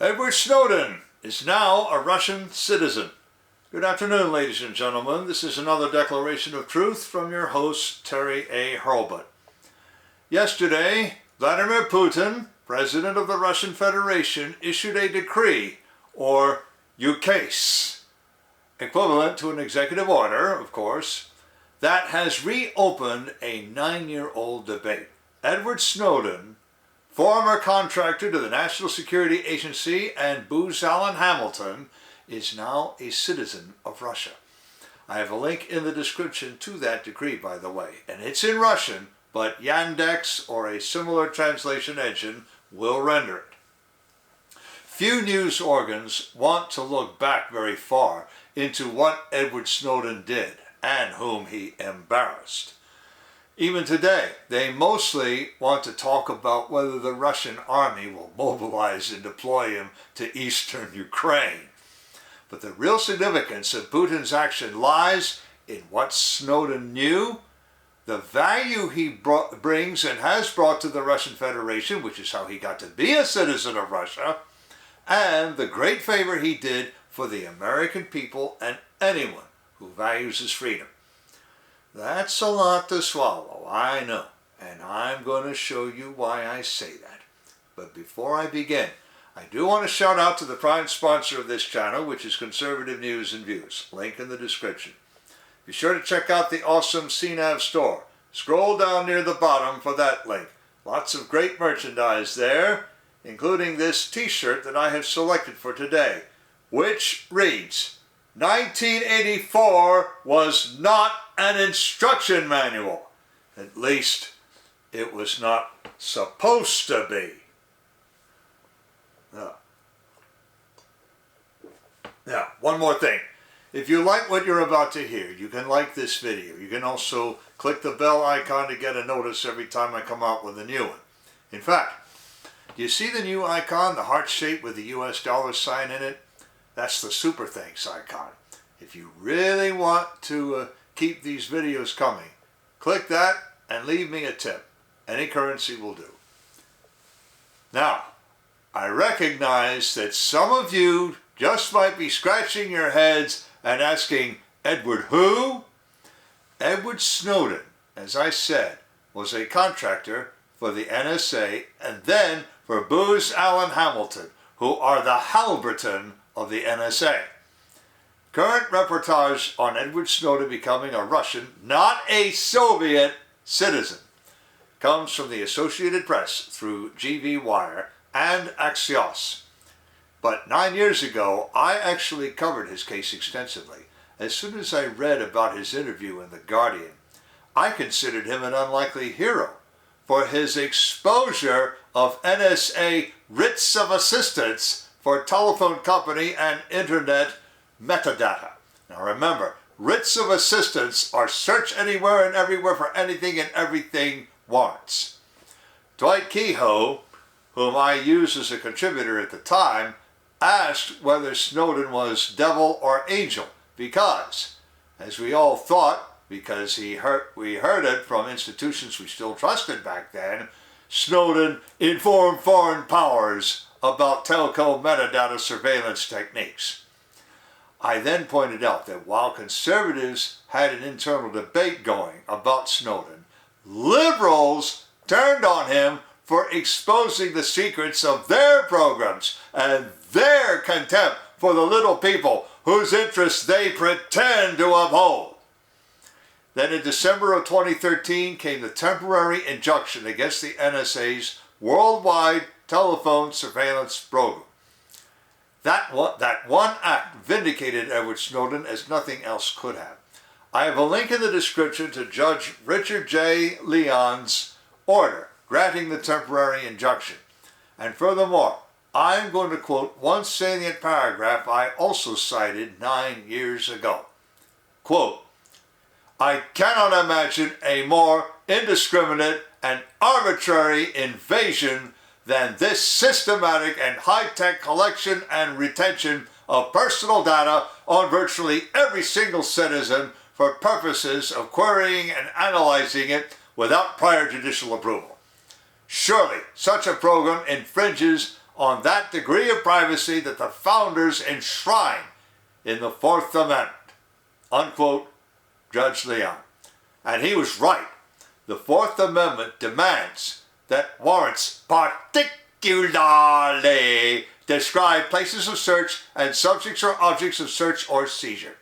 Edward Snowden is now a Russian citizen. Good afternoon, ladies and gentlemen. This is another declaration of truth from your host, Terry A. Hurlbut. Yesterday, Vladimir Putin, president of the Russian Federation, issued a decree, or ukase, equivalent to an executive order, of course, that has reopened a 9-year-old debate. Edward Snowden, former contractor to the National Security Agency, and Booz Allen Hamilton, is now a citizen of Russia. I have a link in the description to that decree, by the way, and it's in Russian, but Yandex or a similar translation engine will render it. Few news organs want to look back very far into what Edward Snowden did and whom he embarrassed. Even today, they mostly want to talk about whether the Russian army will mobilize and deploy him to eastern Ukraine. But the real significance of Putin's action lies in what Snowden knew, the value he brings and has brought to the Russian Federation, which is how he got to be a citizen of Russia, and the great favor he did for the American people and anyone who values his freedom. That's a lot to swallow, I know, and I'm going to show you why I say that. But before I begin, I do want to shout out to the prime sponsor of this channel, which is Conservative News and Views. Link in the description. Be sure to check out the awesome CNAV Store. Scroll down near the bottom for that link. Lots of great merchandise there, including this t-shirt that I have selected for today, which reads, 1984 was not an instruction manual. At least, it was not supposed to be. Now, one more thing. If you like what you're about to hear, you can like this video. You can also click the bell icon to get a notice every time I come out with a new one. In fact, do you see the new icon, the heart shape with the US dollar sign in it? That's the super thanks icon. If you really want to keep these videos coming, click that and leave me a tip. Any currency will do. Now, I recognize that some of you just might be scratching your heads and asking, Edward who? Edward Snowden, as I said, was a contractor for the NSA and then for Booz Allen Hamilton, who are the Halberton of the NSA. Current reportage on Edward Snowden becoming a Russian, not a Soviet, citizen comes from the Associated Press through GV Wire and Axios. But 9 years ago, I actually covered his case extensively. As soon as I read about his interview in The Guardian, I considered him an unlikely hero for his exposure of NSA writs of assistance for telephone company and internet metadata. Now remember, writs of assistance are search anywhere and everywhere for anything and everything warrants. Dwight Kehoe, whom I used as a contributor at the time, asked whether Snowden was devil or angel because, as we all thought, because we heard it from institutions we still trusted back then, Snowden informed foreign powers about telco metadata surveillance techniques. I then pointed out that while conservatives had an internal debate going about Snowden, liberals turned on him for exposing the secrets of their programs and their contempt for the little people whose interests they pretend to uphold. Then in December of 2013 came the temporary injunction against the NSA's worldwide telephone surveillance program. That one act vindicated Edward Snowden as nothing else could have. I have a link in the description to Judge Richard J. Leon's order granting the temporary injunction. And furthermore, I'm going to quote one salient paragraph I also cited 9 years ago. Quote, I cannot imagine a more indiscriminate and arbitrary invasion than this systematic and high-tech collection and retention of personal data on virtually every single citizen for purposes of querying and analyzing it without prior judicial approval. Surely, such a program infringes on that degree of privacy that the founders enshrine in the Fourth Amendment. Unquote, Judge Leon. And he was right. The Fourth Amendment demands that warrants particularly describe places of search and subjects or objects of search or seizure.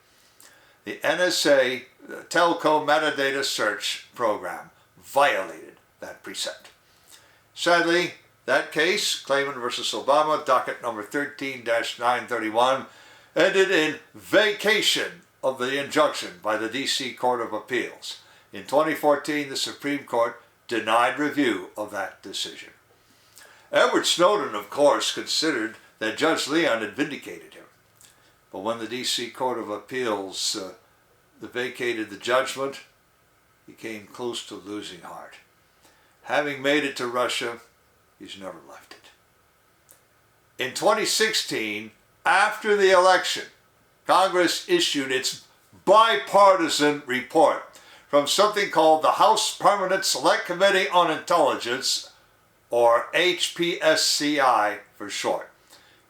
The NSA Telco Metadata Search Program violated that precept. Sadly, that case, Clayman versus Obama, docket number 13-931, ended in vacation of the injunction by the D.C. Court of Appeals. In 2014, the Supreme Court denied review of that decision. Edward Snowden, of course, considered that Judge Leon had vindicated him. But when the D.C. Court of Appeals vacated the judgment, he came close to losing heart. Having made it to Russia, he's never left it. In 2016, after the election, Congress issued its bipartisan report from something called the House Permanent Select Committee on Intelligence, or HPSCI for short,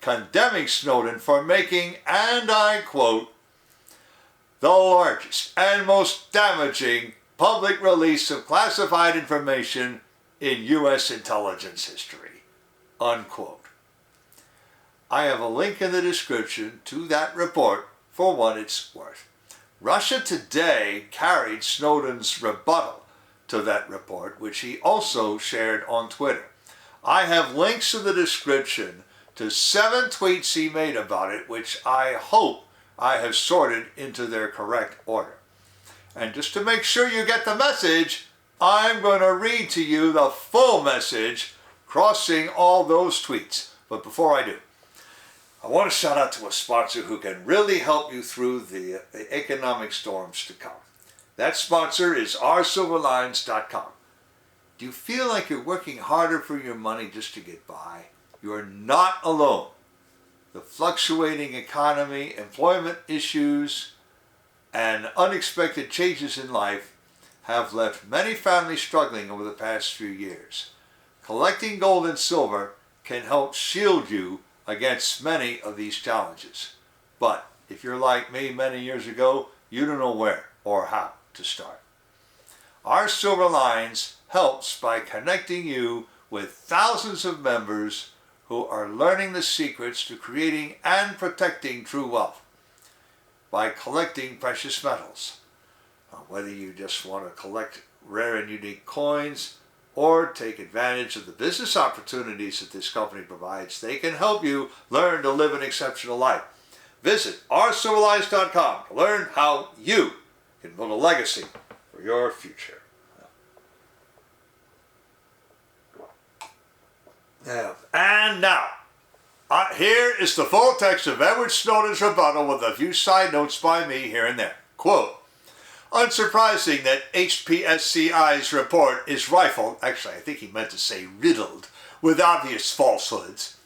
condemning Snowden for making, and I quote, the largest and most damaging public release of classified information in U.S. intelligence history, unquote. I have a link in the description to that report for what it's worth. Russia Today carried Snowden's rebuttal to that report, which he also shared on Twitter. I have links in the description to 7 tweets he made about it, which I hope I have sorted into their correct order. And just to make sure you get the message, I'm going to read to you the full message crossing all those tweets. But before I do, I want to shout out to a sponsor who can really help you through the economic storms to come. That sponsor is oursilverlines.com. Do you feel like you're working harder for your money just to get by? You are not alone. The fluctuating economy, employment issues, and unexpected changes in life have left many families struggling over the past few years. Collecting gold and silver can help shield you against many of these challenges. But if you're like me many years ago, you don't know where or how to start. Our Silver Lines helps by connecting you with thousands of members who are learning the secrets to creating and protecting true wealth by collecting precious metals. Whether you just want to collect rare and unique coins or take advantage of the business opportunities that this company provides, they can help you learn to live an exceptional life. Visit oursilverlines.com to learn how you can build a legacy for your future. And now, here is the full text of Edward Snowden's rebuttal with a few side notes by me here and there. Quote, unsurprising that HPSCI's report is rifled, actually I think he meant to say riddled, with obvious falsehoods.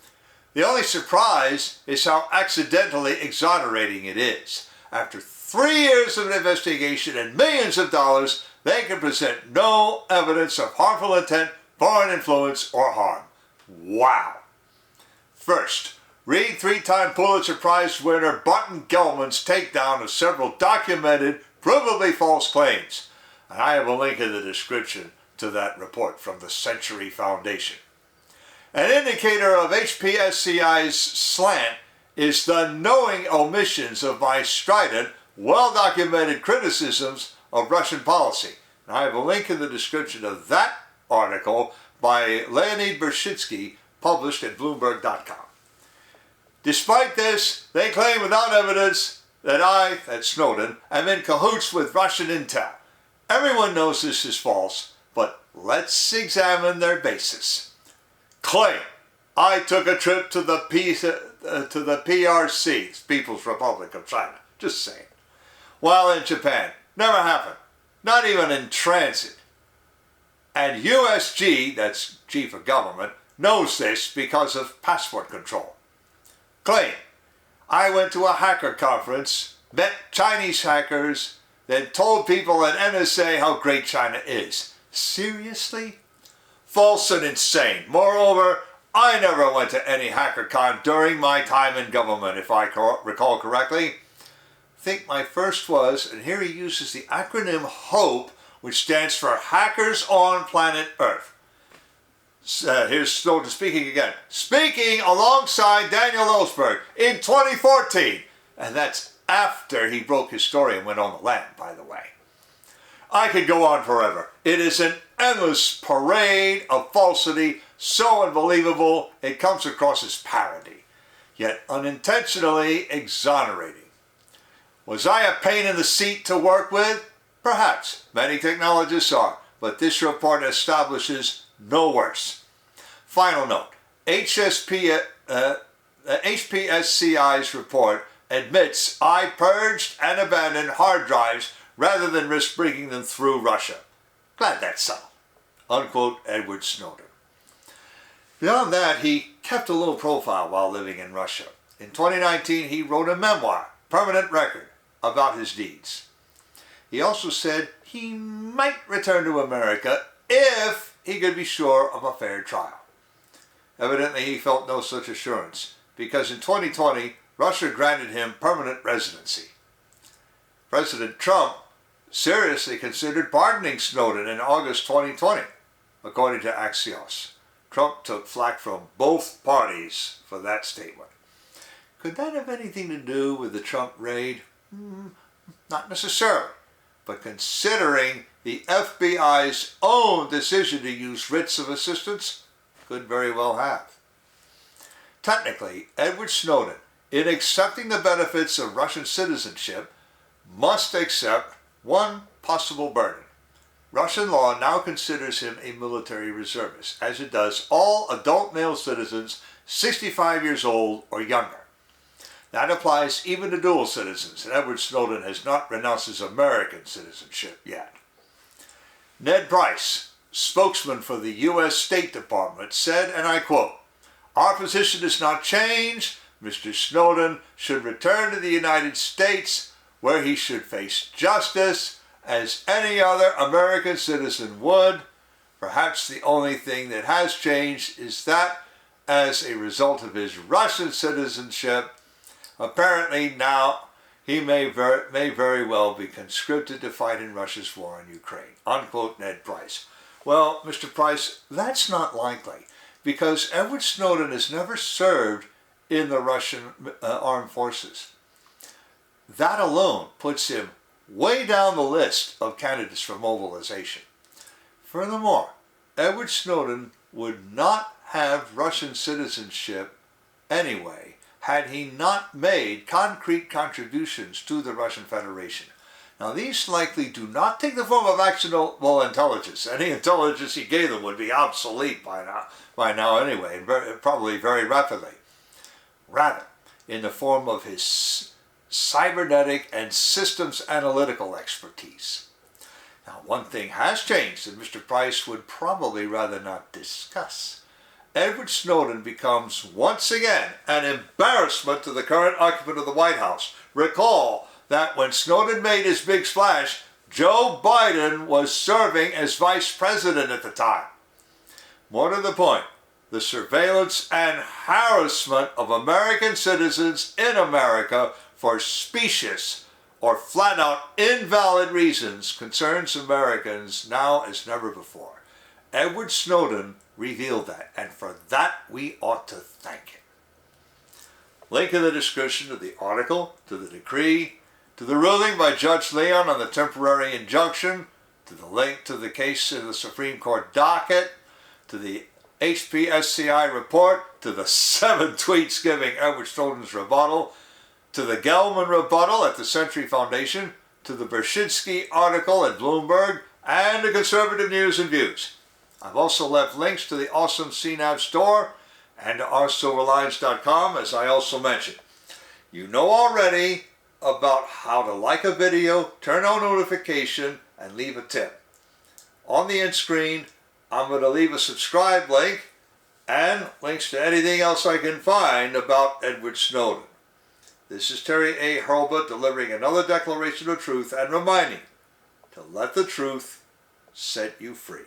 The only surprise is how accidentally exonerating it is. After 3 years of an investigation and millions of dollars, they can present no evidence of harmful intent, foreign influence, or harm. Wow. First, read 3-time Pulitzer Prize winner Barton Gellman's takedown of several documented, provably false claims. And I have a link in the description to that report from the Century Foundation. An indicator of HPSCI's slant is the knowing omissions of my strident, well-documented criticisms of Russian policy. And I have a link in the description of that article by Leonid Bershitsky, published at Bloomberg.com. Despite this, they claim without evidence that that's Snowden, am in cahoots with Russian intel. Everyone knows this is false, but let's examine their basis. Claim, I took a trip to the PRC, People's Republic of China, just saying, while in Japan. Never happened, not even in transit. And USG, that's Chief of Government, knows this because of passport control. Claim, I went to a hacker conference, met Chinese hackers, then told people at NSA how great China is. Seriously? False and insane. Moreover, I never went to any HackerCon during my time in government, if I recall correctly. I think my first was, and here he uses the acronym HOPE, which stands for Hackers on Planet Earth. Here's Snowden speaking again. Speaking alongside Daniel Ellsberg in 2014. And that's after he broke his story and went on the lam, by the way. I could go on forever. It is an endless parade of falsity, so unbelievable it comes across as parody, yet unintentionally exonerating. Was I a pain in the seat to work with? Perhaps. Many technologists are, but this report establishes no worse. Final note, HPSCI's report admits I purged and abandoned hard drives rather than risk bringing them through Russia. Glad that's so. Unquote, Edward Snowden. Beyond that, he kept a low profile while living in Russia. In 2019, he wrote a memoir, Permanent Record, about his deeds. He also said he might return to America if he could be sure of a fair trial. Evidently, he felt no such assurance, because in 2020, Russia granted him permanent residency. President Trump seriously considered pardoning Snowden in August 2020, according to Axios. Trump took flack from both parties for that statement. Could that have anything to do with the Trump raid? Not necessarily, but considering the FBI's own decision to use writs of assistance, could very well have. Technically, Edward Snowden, in accepting the benefits of Russian citizenship, must accept one possible burden. Russian law now considers him a military reservist, as it does all adult male citizens 65 years old or younger. That applies even to dual citizens, and Edward Snowden has not renounced his American citizenship yet. Ned Price, spokesman for the U.S. State Department, said, and I quote, "Our position has not changed. Mr. Snowden should return to the United States, where he should face justice as any other American citizen would. Perhaps the only thing that has changed is that, as a result of his Russian citizenship, apparently now he may very well be conscripted to fight in Russia's war in Ukraine." Unquote, Ned Price. Well, Mr. Price, that's not likely, because Edward Snowden has never served in the Russian armed forces. That alone puts him way down the list of candidates for mobilization. Furthermore, Edward Snowden would not have Russian citizenship anyway had he not made concrete contributions to the Russian Federation. Now, these likely do not take the form of actionable intelligence. Any intelligence he gave them would be obsolete by now anyway, and probably very rapidly. Rather, in the form of his cybernetic and systems analytical expertise. Now, one thing has changed that Mr. Price would probably rather not discuss. Edward Snowden becomes once again an embarrassment to the current occupant of the White House. Recall that when Snowden made his big splash, Joe Biden was serving as vice president at the time. More to the point, the surveillance and harassment of American citizens in America for specious or flat-out invalid reasons concerns Americans now as never before. Edward Snowden revealed that, and for that we ought to thank him. Link in the description to the article, to the decree, to the ruling by Judge Leon on the temporary injunction, to the link to the case in the Supreme Court docket, to the HPSCI report, to the 7 tweets giving Edward Snowden's rebuttal, to the Gellman Rebuttal at the Century Foundation, to the Bershinsky article at Bloomberg, and to Conservative News and Views. I've also left links to the awesome CNAV Store and to oursilverlines.com, as I also mentioned. You know already about how to like a video, turn on notification, and leave a tip. On the end screen, I'm going to leave a subscribe link and links to anything else I can find about Edward Snowden. This is Terry A. Hurlbut delivering another declaration of truth and reminding to let the truth set you free.